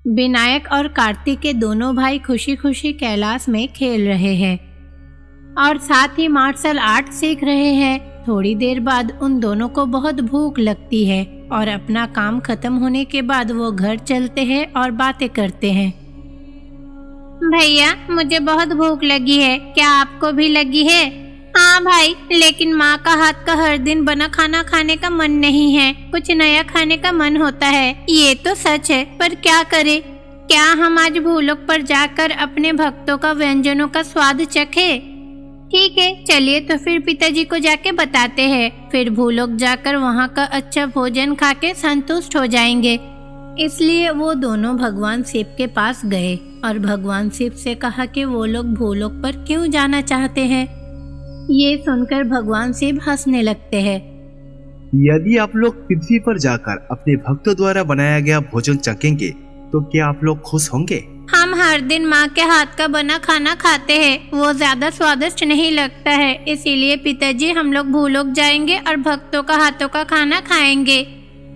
विनायक और कार्तिक के दोनों भाई खुशी खुशी कैलाश में खेल रहे हैं और साथ ही मार्शल आर्ट सीख रहे हैं। थोड़ी देर बाद उन दोनों को बहुत भूख लगती है और अपना काम खत्म होने के बाद वो घर चलते हैं और बातें करते हैं। भैया, मुझे बहुत भूख लगी है, क्या आपको भी लगी है? हाँ भाई, लेकिन माँ का हाथ का हर दिन बना खाना खाने का मन नहीं है, कुछ नया खाने का मन होता है। ये तो सच है, पर क्या करें? क्या हम आज भूलोक पर जाकर अपने भक्तों का व्यंजनों का स्वाद चखे? ठीक है, चलिए तो फिर पिताजी को जाके बताते हैं। फिर भूलोक जाकर वहाँ का अच्छा भोजन खा के संतुष्ट हो जाएंगे। इसलिए वो दोनों भगवान शिव के पास गए और भगवान शिव से कहा कि वो लोग भूलोक पर क्यों जाना चाहते हैं। ये सुनकर भगवान शिव हंसने लगते हैं। यदि आप लोग पृथ्वी पर जाकर अपने भक्तों द्वारा बनाया गया भोजन चखेंगे तो क्या आप लोग खुश होंगे? हम हर दिन माँ के हाथ का बना खाना खाते हैं, वो ज्यादा स्वादिष्ट नहीं लगता है, इसीलिए पिताजी हम लोग भूलोक जाएंगे और भक्तों का हाथों का खाना खाएंगे।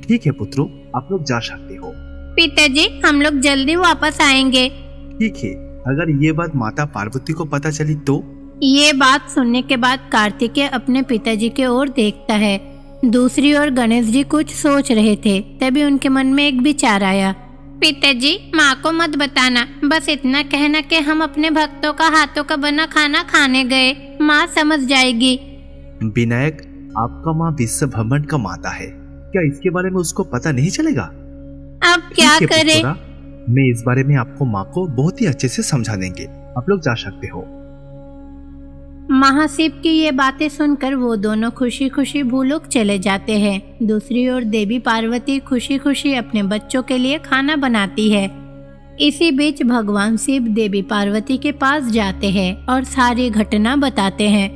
ठीक है पुत्रों, आप लोग जा सकते हो। पिताजी, हम लोग जल्दी वापस आएंगे। ठीक है, अगर ये बात माता पार्वती को पता चली तो? ये बात सुनने के बाद कार्तिकेय अपने पिताजी के ओर देखता है। दूसरी ओर गणेश जी कुछ सोच रहे थे, तभी उनके मन में एक विचार आया। पिताजी, माँ को मत बताना, बस इतना कहना कि हम अपने भक्तों का हाथों का बना खाना खाने गए, माँ समझ जाएगी। विनायक, आपका माँ विश्व ब्रह्मांड का माता है, क्या इसके बारे में उसको पता नहीं चलेगा? अब क्या करे? मैं इस बारे में आपको माँ को बहुत ही अच्छे से समझा देंगे, आप लोग जा सकते हो। महाशिव की ये बातें सुनकर वो दोनों खुशी खुशी भूलोक चले जाते हैं। दूसरी ओर देवी पार्वती खुशी खुशी अपने बच्चों के लिए खाना बनाती है। इसी बीच भगवान शिव देवी पार्वती के पास जाते हैं और सारी घटना बताते हैं।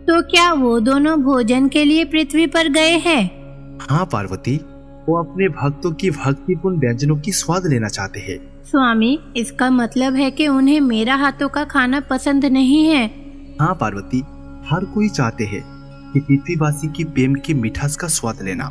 तो क्या वो दोनों भोजन के लिए पृथ्वी पर गए हैं? हाँ पार्वती, वो अपने भक्तों की भक्तिपूर्ण व्यंजनों की स्वाद लेना चाहते हैं। स्वामी, इसका मतलब है कि उन्हें मेरा हाथों का खाना पसंद नहीं है। हाँ पार्वती, हर कोई चाहते हैं कि पृथ्वीवासी की प्रेम की मिठास का स्वाद लेना।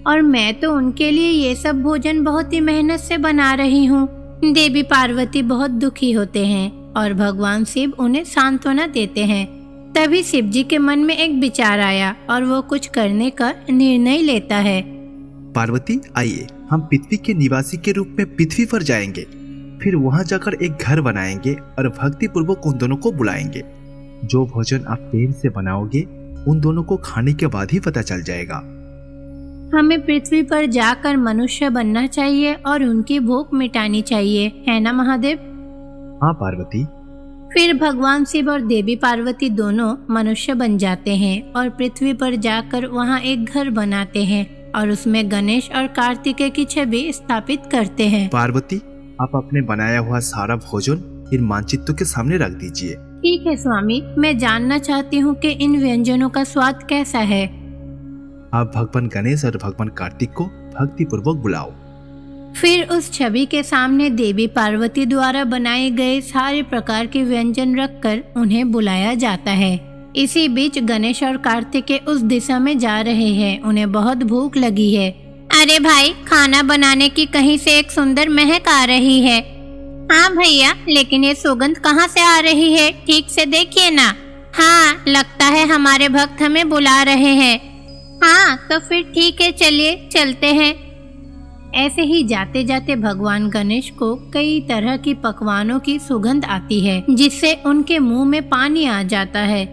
और मैं तो उनके लिए ये सब भोजन बहुत ही मेहनत से बना रही हूँ। देवी पार्वती बहुत दुखी होते हैं और भगवान शिव उन्हें सांत्वना देते हैं। तभी शिव जी के मन में एक विचार आया और वो कुछ करने का निर्णय लेता है। पार्वती, आइए हम पृथ्वी के निवासी के रूप में पृथ्वी पर जाएंगे, फिर वहां जाकर एक घर बनाएंगे और भक्ति पूर्वक उन दोनों को बुलाएंगे। जो भोजन आप प्रेम से बनाओगे उन दोनों को खाने के बाद ही पता चल जाएगा। हमें पृथ्वी पर जाकर मनुष्य बनना चाहिए और उनकी भूख मिटानी चाहिए, है ना महादेव? हाँ पार्वती। फिर भगवान शिव और देवी पार्वती दोनों मनुष्य बन जाते हैं और पृथ्वी पर जाकर वहाँ एक घर बनाते हैं और उसमें गणेश और कार्तिकेय की छवि स्थापित करते हैं। पार्वती, आप अपने बनाया हुआ सारा भोजन इन मानचित्रों के सामने रख दीजिए। ठीक है स्वामी, मैं जानना चाहती हूँ कि इन व्यंजनों का स्वाद कैसा है। आप भगवान गणेश और भगवान कार्तिक को भक्ति पूर्वक बुलाओ। फिर उस छवि के सामने देवी पार्वती द्वारा बनाए गए सारे प्रकार के व्यंजन रखकर उन्हें बुलाया जाता है। इसी बीच गणेश और कार्तिकेय उस दिशा में जा रहे हैं। उन्हें बहुत भूख लगी है। अरे भाई, खाना बनाने की कहीं से एक सुंदर महक आ रही है। हाँ भैया, लेकिन ये सुगंध कहाँ से आ रही है? ठीक से देखिए ना। हाँ, लगता है हमारे भक्त हमें बुला रहे हैं। हाँ, तो फिर ठीक है, चलिए चलते हैं। ऐसे ही जाते जाते भगवान गणेश को कई तरह की पकवानों की सुगंध आती है, जिससे उनके मुंह में पानी आ जाता है।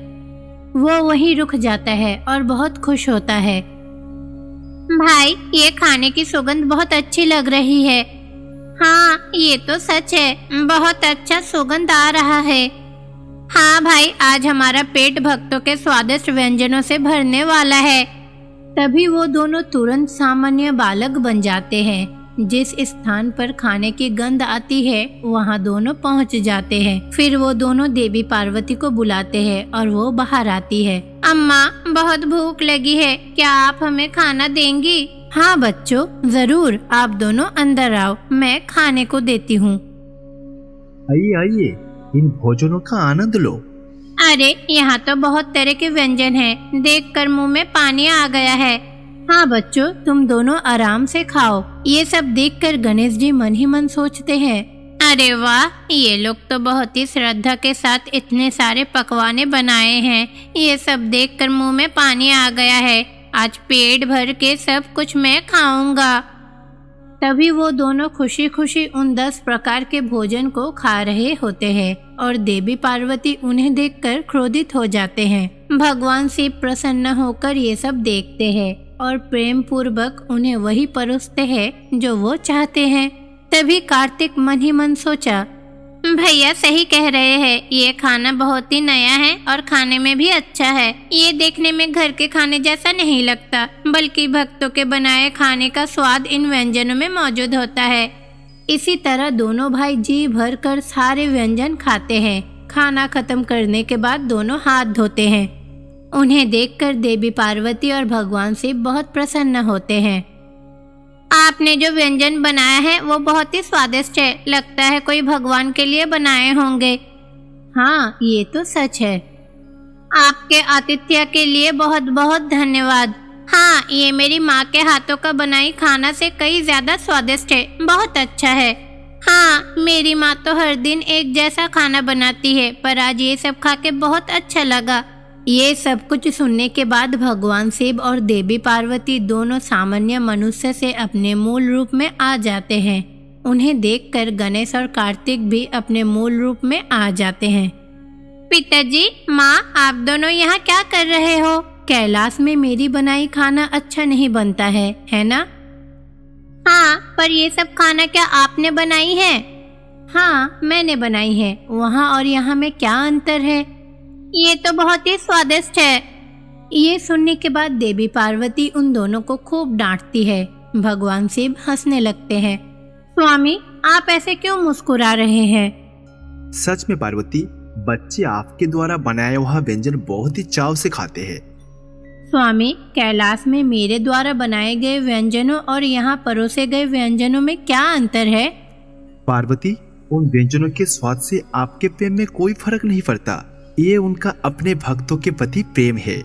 वो वहीं रुक जाता है और बहुत खुश होता है। भाई, ये खाने की सुगंध बहुत अच्छी लग रही है। हाँ, ये तो सच है, बहुत अच्छा सुगंध आ रहा है। हाँ भाई, आज हमारा पेट भक्तों के स्वादिष्ट व्यंजनों से भरने वाला है। तभी वो दोनों तुरंत सामान्य बालक बन जाते हैं। जिस स्थान पर खाने की गंध आती है वहाँ दोनों पहुँच जाते हैं। फिर वो दोनों देवी पार्वती को बुलाते हैं और वो बाहर आती है। अम्मा, बहुत भूख लगी है, क्या आप हमें खाना देंगी? हाँ बच्चों, जरूर, आप दोनों अंदर आओ, मैं खाने को देती हूँ। आइए आइए, इन भोजनों का आनंद लो। अरे, यहाँ तो बहुत तरह के व्यंजन हैं, देखकर मुंह में पानी आ गया है। हाँ बच्चों, तुम दोनों आराम से खाओ। ये सब देखकर गणेश जी मन ही मन सोचते हैं, अरे वाह, ये लोग तो बहुत ही श्रद्धा के साथ इतने सारे पकवाने बनाए हैं। ये सब देखकर मुंह में पानी आ गया है। आज पेट भर के सब कुछ मैं खाऊंगा। तभी वो दोनों खुशी खुशी उन 10 प्रकार के भोजन को खा रहे होते हैं और देवी पार्वती उन्हें देखकर क्रोधित हो जाते हैं। भगवान शिव प्रसन्न होकर ये सब देखते हैं और प्रेम पूर्वक उन्हें वही परोसते हैं जो वो चाहते हैं। तभी कार्तिक मन ही मन सोचा, भैया सही कह रहे हैं, ये खाना बहुत ही नया है और खाने में भी अच्छा है। ये देखने में घर के खाने जैसा नहीं लगता, बल्कि भक्तों के बनाए खाने का स्वाद इन व्यंजनों में मौजूद होता है। इसी तरह दोनों भाई जी भर कर सारे व्यंजन खाते हैं। खाना खत्म करने के बाद दोनों हाथ धोते हैं। उन्हें देखकर देवी पार्वती और भगवान शिव बहुत प्रसन्न होते हैं। आपने जो व्यंजन बनाया है वो बहुत ही स्वादिष्ट है। लगता है कोई भगवान के लिए बनाए होंगे। हाँ, ये तो सच है। आपके आतिथ्य के लिए बहुत बहुत धन्यवाद। हाँ, ये मेरी माँ के हाथों का बनाई खाना से कई ज्यादा स्वादिष्ट है, बहुत अच्छा है। हाँ, मेरी माँ तो हर दिन एक जैसा खाना बनाती है, पर आज ये सब खा के बहुत अच्छा लगा। ये सब कुछ सुनने के बाद भगवान शिव और देवी पार्वती दोनों सामान्य मनुष्य से अपने मूल रूप में आ जाते हैं। उन्हें देखकर गणेश और कार्तिक भी अपने मूल रूप में आ जाते हैं। पिताजी, माँ, आप दोनों यहाँ क्या कर रहे हो? कैलाश में मेरी बनाई खाना अच्छा नहीं बनता है ना? हाँ, पर ये सब खाना क्या आपने बनाई है? हाँ, मैंने बनाई है। वहाँ और यहाँ में क्या अंतर है? ये तो बहुत ही स्वादिष्ट है। ये सुनने के बाद देवी पार्वती उन दोनों को खूब डांटती है। भगवान शिव हंसने लगते हैं। स्वामी, आप ऐसे क्यों मुस्कुरा रहे हैं? सच में पार्वती, बच्चे आपके द्वारा बनाया हुआ व्यंजन बहुत ही चाव से खाते हैं। स्वामी, कैलाश में मेरे द्वारा बनाए गए व्यंजनों और यहाँ परोसे गए व्यंजनों में क्या अंतर है? पार्वती, उन व्यंजनों के स्वाद से आपके प्रेम में कोई फर्क नहीं पड़ता। ये उनका अपने भक्तों के प्रति प्रेम है।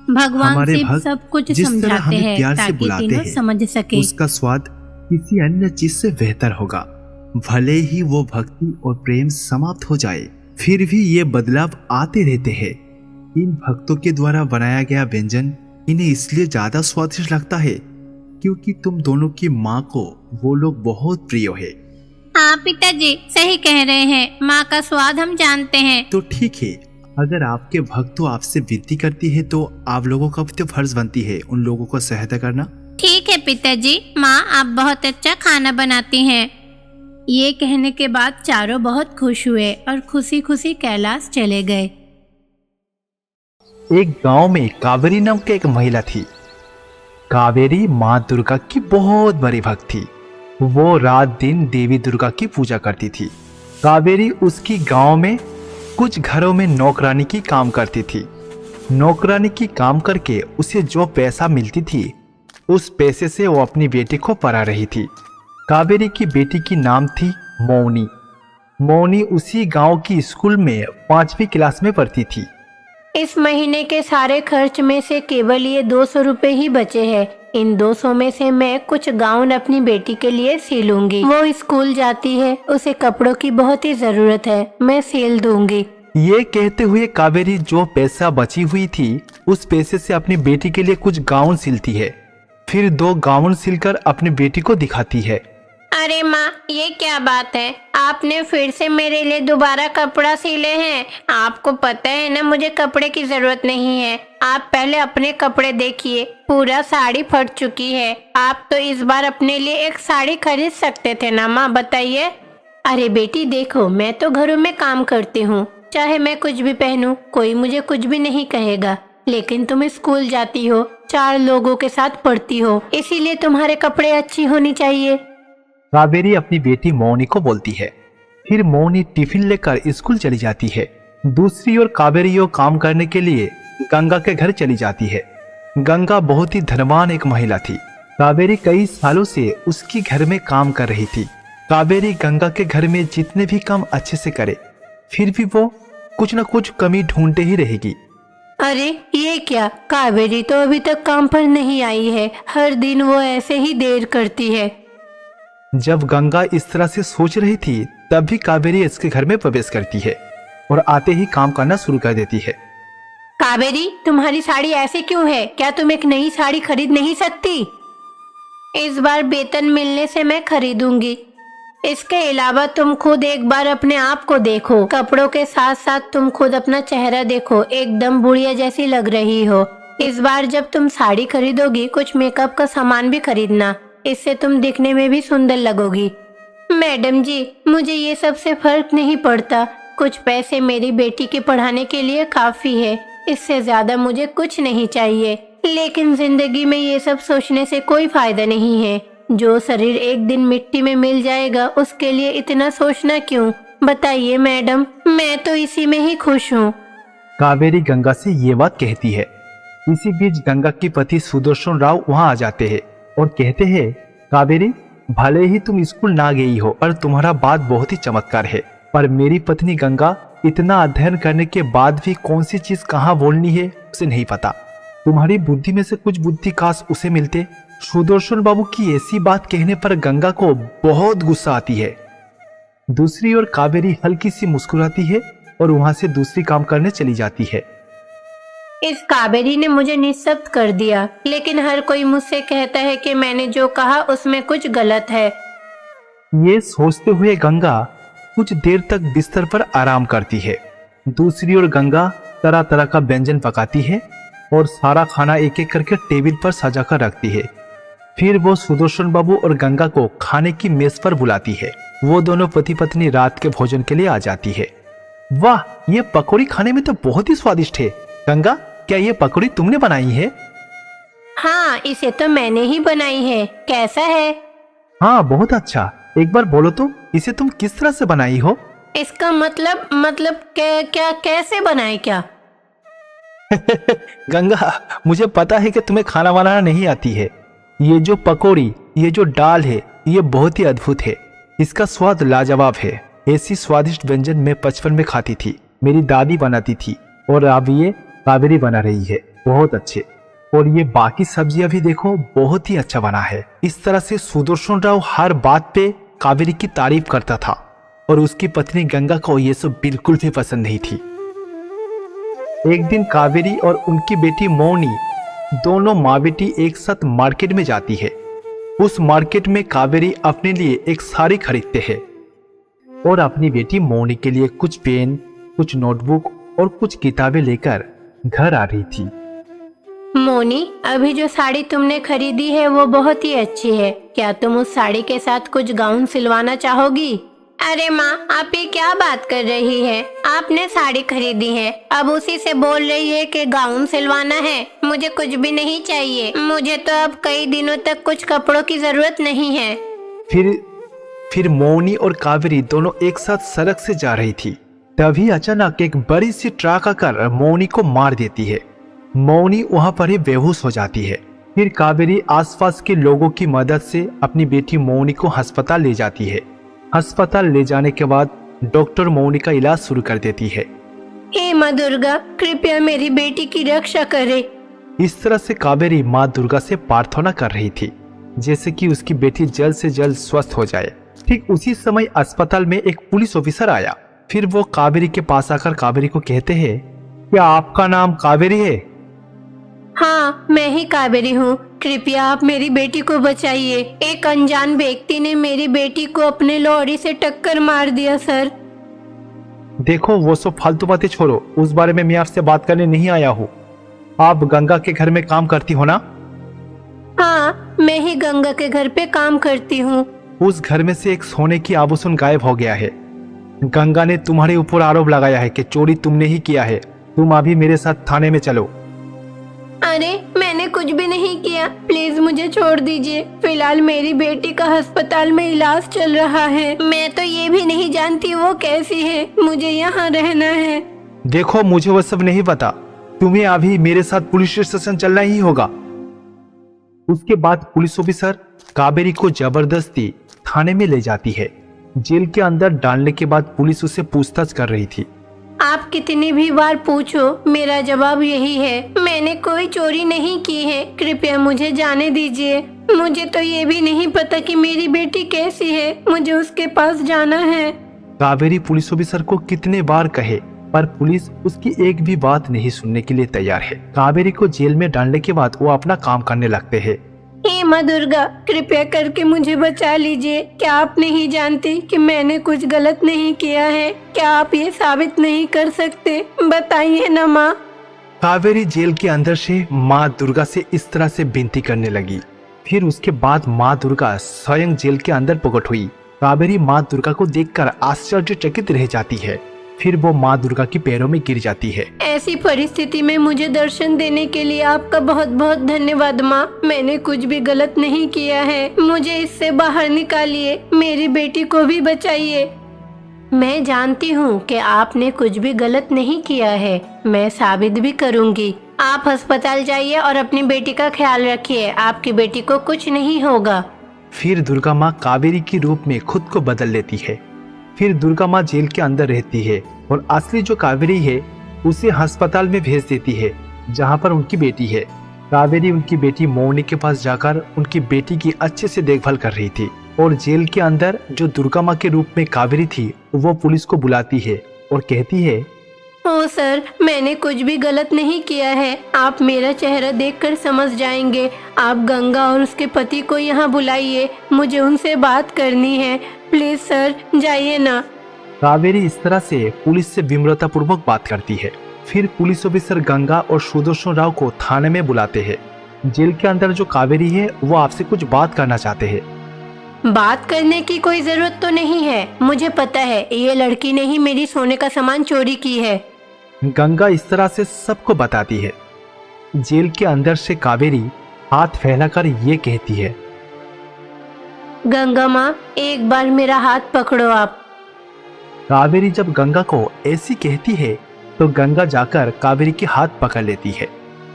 भगवान शिव सब कुछ समझाते हैं ताकि तीनों समझ सके। उसका स्वाद किसी अन्य चीज से बेहतर होगा। भले ही वो भक्ति और प्रेम समाप्त हो जाए, फिर भी ये बदलाव आते रहते हैं। इन भक्तों के द्वारा बनाया गया व्यंजन इन्हें इसलिए ज्यादा स्वादिष्ट लगता है क्योंकि तुम दोनों की माँ को वो लोग बहुत प्रिय है। हाँ पिताजी, सही कह रहे हैं। माँ का स्वाद हम जानते हैं। तो ठीक है, अगर आपके भक्त आपसे विनती करती है तो आप लोगों का भी तो फर्ज बनती है उन लोगों को सहायता करना। ठीक है पिताजी, माँ आप बहुत अच्छा खाना बनाती हैं। ये कहने के बाद चारों बहुत खुश हुए और खुशी खुशी कैलाश चले गए। एक गांव में कावेरी नाम की एक महिला थी। कावेरी माँ दुर्गा की बहुत बड़ी भक्त थी। वो रात दिन देवी दुर्गा की पूजा करती थी। कावेरी उसकी गांव में कुछ घरों में नौकरानी की काम करती थी। नौकरानी की काम करके उसे जो पैसा मिलती थी उस पैसे से वो अपनी बेटी को पढ़ा रही थी। कावेरी की बेटी की नाम थी मौनी। मौनी उसी गांव की स्कूल में 5वीं क्लास में पढ़ती थी। इस महीने के सारे खर्च में से केवल ये 200 रुपए ही बचे हैं। इन 200 में से मैं कुछ गाउन अपनी बेटी के लिए सिलूंगी। वो स्कूल जाती है, उसे कपड़ों की बहुत ही जरूरत है, मैं सिल दूंगी। ये कहते हुए कावेरी जो पैसा बची हुई थी उस पैसे से अपनी बेटी के लिए कुछ गाउन सिलती है। फिर 2 गाउन सिलकर अपनी बेटी को दिखाती है। अरे माँ, ये क्या बात है? आपने फिर से मेरे लिए दोबारा कपड़ा सिले हैं। आपको पता है ना मुझे कपड़े की जरूरत नहीं है। आप पहले अपने कपड़े देखिए, पूरा साड़ी फट चुकी है। आप तो इस बार अपने लिए एक साड़ी खरीद सकते थे ना माँ, बताइए। अरे बेटी देखो, मैं तो घरों में काम करती हूँ, चाहे मैं कुछ भी पहनूं कोई मुझे कुछ भी नहीं कहेगा। लेकिन तुम स्कूल जाती हो, 4 लोगों के साथ पढ़ती हो, इसीलिए तुम्हारे कपड़े अच्छी होनी चाहिए। कावेरी अपनी बेटी मौनी को बोलती है। फिर मौनी टिफिन लेकर स्कूल चली जाती है। दूसरी ओर कावेरी काम करने के लिए गंगा के घर चली जाती है। गंगा बहुत ही धनवान एक महिला थी। कावेरी कई सालों से उसकी घर में काम कर रही थी। कावेरी गंगा के घर में जितने भी काम अच्छे से करे, फिर भी वो कुछ न कुछ कमी ढूंढते ही रहेगी। अरे ये क्या, कावेरी तो अभी तक काम पर नहीं आई है। हर दिन वो ऐसे ही देर करती है। जब गंगा इस तरह से सोच रही थी तभी कावेरी इसके घर में प्रवेश करती है और आते ही काम करना शुरू कर देती है। कावेरी, तुम्हारी साड़ी ऐसे क्यों है? क्या तुम एक नई साड़ी खरीद नहीं सकती? इस बार वेतन मिलने से मैं खरीदूंगी। इसके अलावा तुम खुद एक बार अपने आप को देखो। कपड़ों के साथ साथ तुम खुद अपना चेहरा देखो, एकदम बुढ़िया जैसी लग रही हो। इस बार जब तुम साड़ी खरीदोगी कुछ मेकअप का सामान भी खरीदना, इससे तुम दिखने में भी सुंदर लगोगी। मैडम जी, मुझे ये सब से फर्क नहीं पड़ता। कुछ पैसे मेरी बेटी के पढ़ाने के लिए काफी है, इससे ज्यादा मुझे कुछ नहीं चाहिए। लेकिन जिंदगी में ये सब सोचने से कोई फायदा नहीं है। जो शरीर एक दिन मिट्टी में मिल जाएगा उसके लिए इतना सोचना क्यों? बताइए मैडम, मैं तो इसी में ही खुश हूँ। कावेरी गंगा से ये बात कहती है। इसी बीच गंगा के पति सुदर्शन राव वहाँ आ जाते हैं और कहते हैं, कावेरी, भले ही तुम स्कूल ना गई हो और तुम्हारा बात बहुत ही चमत्कार है, पर मेरी पत्नी गंगा इतना अध्ययन करने के बाद भी कौन सी चीज कहाँ बोलनी है उसे नहीं पता। तुम्हारी बुद्धि में से कुछ बुद्धि काश उसे मिलते। सुदर्शन बाबू की ऐसी बात कहने पर गंगा को बहुत गुस्सा आती है। दूसरी ओर कावेरी हल्की सी मुस्कुराती है और वहां से दूसरी काम करने चली जाती है। इस कावेरी ने मुझे निःशब्द कर दिया, लेकिन हर कोई मुझसे कहता है कि मैंने जो कहा उसमें कुछ गलत है। ये सोचते हुए गंगा कुछ देर तक बिस्तर पर आराम करती है। दूसरी ओर गंगा तरह तरह का व्यंजन पकाती है और सारा खाना एक एक करके टेबल पर सजा कर रखती है। फिर वो सुदर्शन बाबू और गंगा को खाने की मेज पर बुलाती है। वो दोनों पति पत्नी रात के भोजन के लिए आ जाती है। वाह, ये पकौड़ी खाने में तो बहुत ही स्वादिष्ट है। गंगा, क्या ये पकौड़ी तुमने बनाई है? हाँ, इसे तो मैंने ही बनाई है। कैसा है? हाँ, बहुत अच्छा। एक बार बोलो तो, इसे तुम किस तरह से बनाई हो? इसका मतलब क्या कैसे बनाए क्या? गंगा, मुझे पता है कि तुम्हें खाना बनाना नहीं आती है। ये जो पकौड़ी, ये जो दाल है, ये बहुत ही अद्भुत है। इसका स्वाद लाजवाब है। ऐसी स्वादिष्ट व्यंजन मैं बचपन में खाती थी, मेरी दादी बनाती थी और अब ये कावेरी बना रही है। बहुत अच्छे। और ये बाकी सब्जियां भी देखो, बहुत ही अच्छा बना है। इस तरह से सुदर्शन राव हर बात पे कावेरी की तारीफ करता था और उसकी पत्नी गंगा को ये सब बिल्कुल भी पसंद नहीं थी। एक दिन कावेरी और उनकी बेटी मौनी दोनों माँ बेटी एक साथ मार्केट में जाती है। उस मार्केट में कावेरी अपने लिए एक साड़ी खरीदते हैं और अपनी बेटी मौनी के लिए कुछ पेन, कुछ नोटबुक और कुछ किताबें लेकर घर आ रही थी। मोनी, अभी जो साड़ी तुमने खरीदी है वो बहुत ही अच्छी है। क्या तुम उस साड़ी के साथ कुछ गाउन सिलवाना चाहोगी? अरे माँ, आप ये क्या बात कर रही है? आपने साड़ी खरीदी है, अब उसी से बोल रही है कि गाउन सिलवाना है। मुझे कुछ भी नहीं चाहिए। मुझे तो अब कई दिनों तक कुछ कपड़ों की जरूरत नहीं है। फिर मौनी और कावेरी दोनों एक साथ सड़क से जा रही थी। तभी अचानक एक बड़ी सी ट्रक आकर मौनी को मार देती है। मौनी वहां पर ही बेहोश हो जाती है। फिर कावेरी आसपास के लोगों की मदद से अपनी बेटी मौनी को अस्पताल ले जाती है। अस्पताल ले जाने के बाद डॉक्टर मौनी का इलाज शुरू कर देती है। हे माँ दुर्गा, कृपया मेरी बेटी की रक्षा करे। इस तरह से कावेरी माँ दुर्गा से प्रार्थना कर रही थी, जैसे कि उसकी बेटी जल्द से जल्द स्वस्थ हो जाए। ठीक उसी समय अस्पताल में एक पुलिस ऑफिसर आया। फिर वो कावेरी के पास आकर कावेरी को कहते हैं, क्या आपका नाम कावेरी है? हाँ, मैं ही कावेरी हूँ। कृपया आप मेरी बेटी को बचाइए। एक अनजान व्यक्ति ने मेरी बेटी को अपने लॉरी से टक्कर मार दिया सर। देखो, वो सब फालतू बातें छोड़ो, उस बारे में मैं आपसे बात करने नहीं आया हूँ। आप गंगा के घर में काम करती हो ना? हाँ, मैं ही गंगा के घर पे काम करती हूँ। उस घर में से एक सोने की आभूषण गायब हो गया है। गंगा ने तुम्हारे ऊपर आरोप लगाया है कि चोरी तुमने ही किया है। तुम अभी मेरे साथ थाने में चलो। अरे, मैंने कुछ भी नहीं किया। प्लीज मुझे छोड़ दीजिए। फिलहाल मेरी बेटी का अस्पताल में इलाज चल रहा है। मैं तो ये भी नहीं जानती वो कैसी है। मुझे यहाँ रहना है। देखो, मुझे वो सब नहीं पता। तुम्हें अभी मेरे साथ पुलिस स्टेशन चलना ही होगा। उसके बाद पुलिस ऑफिसर कावेरी को जबरदस्ती थाने में ले जाती है। जेल के अंदर डालने के बाद पुलिस उसे पूछताछ कर रही थी। आप कितनी भी बार पूछो, मेरा जवाब यही है, मैंने कोई चोरी नहीं की है। कृपया मुझे जाने दीजिए। मुझे तो ये भी नहीं पता कि मेरी बेटी कैसी है, मुझे उसके पास जाना है। कावेरी पुलिस ऑफिसर को कितने बार कहे, पर पुलिस उसकी एक भी बात नहीं सुनने के लिए तैयार है। कावेरी को जेल में डालने के बाद वो अपना काम करने लगते हैं। हे माँ दुर्गा, कृपया करके मुझे बचा लीजिए। क्या आप नहीं जानती कि मैंने कुछ गलत नहीं किया है? क्या आप ये साबित नहीं कर सकते? बताइए ना माँ। कावेरी जेल के अंदर से माँ दुर्गा से इस तरह से विनती करने लगी। फिर उसके बाद माँ दुर्गा स्वयं जेल के अंदर प्रकट हुई। कावेरी माँ दुर्गा को देखकर आश्चर्यचकित रह जाती है। फिर वो माँ दुर्गा के पैरों में गिर जाती है। ऐसी परिस्थिति में मुझे दर्शन देने के लिए आपका बहुत बहुत धन्यवाद माँ। मैंने कुछ भी गलत नहीं किया है, मुझे इससे बाहर निकालिए, मेरी बेटी को भी बचाइए। मैं जानती हूँ कि आपने कुछ भी गलत नहीं किया है, मैं साबित भी करूँगी। आप अस्पताल जाइए और अपनी बेटी का ख्याल रखिए, आपकी बेटी को कुछ नहीं होगा। फिर दुर्गा माँ कावेरी के रूप में खुद को बदल लेती है। फिर दुर्गा माँ जेल के अंदर रहती है और असली जो कावेरी है उसे अस्पताल में भेज देती है, जहाँ पर उनकी बेटी है। कावेरी उनकी बेटी मौनी के पास जाकर उनकी बेटी की अच्छे से देखभाल कर रही थी। और जेल के अंदर जो दुर्गा माँ के रूप में कावेरी थी वो पुलिस को बुलाती है और कहती है, ओ सर, मैंने कुछ भी गलत नहीं किया है, आप मेरा चेहरा देखकर समझ जाएंगे। आप गंगा और उसके पति को यहाँ बुलाइए, मुझे उनसे बात करनी है। प्लीज सर, जाइए ना। कावेरी इस तरह से पुलिस से विनम्रता पूर्वक बात करती है। फिर पुलिस ऑफिसर गंगा और सुदर्शन राव को थाने में बुलाते हैं। जेल के अंदर जो कावेरी है वो आपसे कुछ बात करना चाहते हैं। बात करने की कोई जरूरत तो नहीं है, मुझे पता है ये लड़की ने ही मेरी सोने का सामान चोरी की है। गंगा इस तरह से सबको बताती है। जेल के अंदर से कावेरी हाथ फैलाकर ये कहती है, गंगा माँ, एक बार मेरा हाथ पकड़ो आप। कावेरी जब गंगा को ऐसी कहती है तो गंगा जाकर कावेरी के हाथ पकड़ लेती है।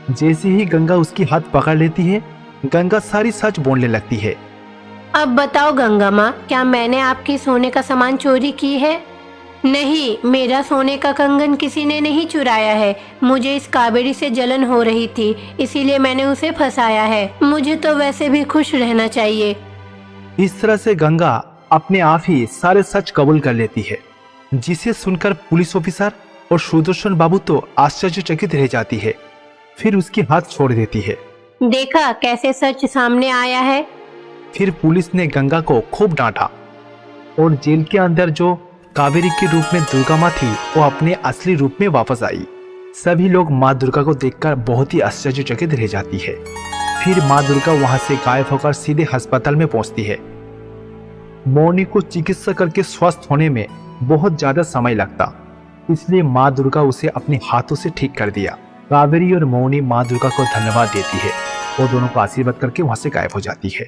जैसे ही गंगा उसकी हाथ पकड़ लेती है, गंगा सारी सच बोलने लगती है। अब बताओ गंगा माँ, क्या मैंने आपकी सोने का सामान चोरी की है? नहीं, मेरा सोने का कंगन किसी ने नहीं चुराया है। मुझे इस कावेरी से जलन हो रही थी, इसीलिए मैंने उसे फंसाया है। मुझे तो वैसे भी खुश रहना चाहिए। इस तरह से गंगा अपने आप ही सारे सच कबूल कर लेती है, जिसे सुनकर पुलिस ऑफिसर और सुदर्शन बाबू तो आश्चर्यचकित रह जाती है। फिर उसकी हाथ छोड़ देती है। देखा कैसे सच सामने आया है। फिर पुलिस ने गंगा को खूब डांटा और जेल के अंदर जो कावेरी के रूप में दुर्गा माँ थी वो अपने असली रूप में वापस आई। सभी लोग माँ दुर्गा को देखकर बहुत ही आश्चर्यचकित रह जाती है। फिर माँ दुर्गा वहां से गायब होकर सीधे अस्पताल में पहुंचती है। मौनी को चिकित्सा करके स्वस्थ होने में बहुत ज्यादा समय लगता, इसलिए माँ दुर्गा उसे अपने हाथों से ठीक कर दिया। कावेरी और मौनी माँ दुर्गा को धन्यवाद देती है और दोनों को आशीर्वाद करके वहां से गायब हो जाती है।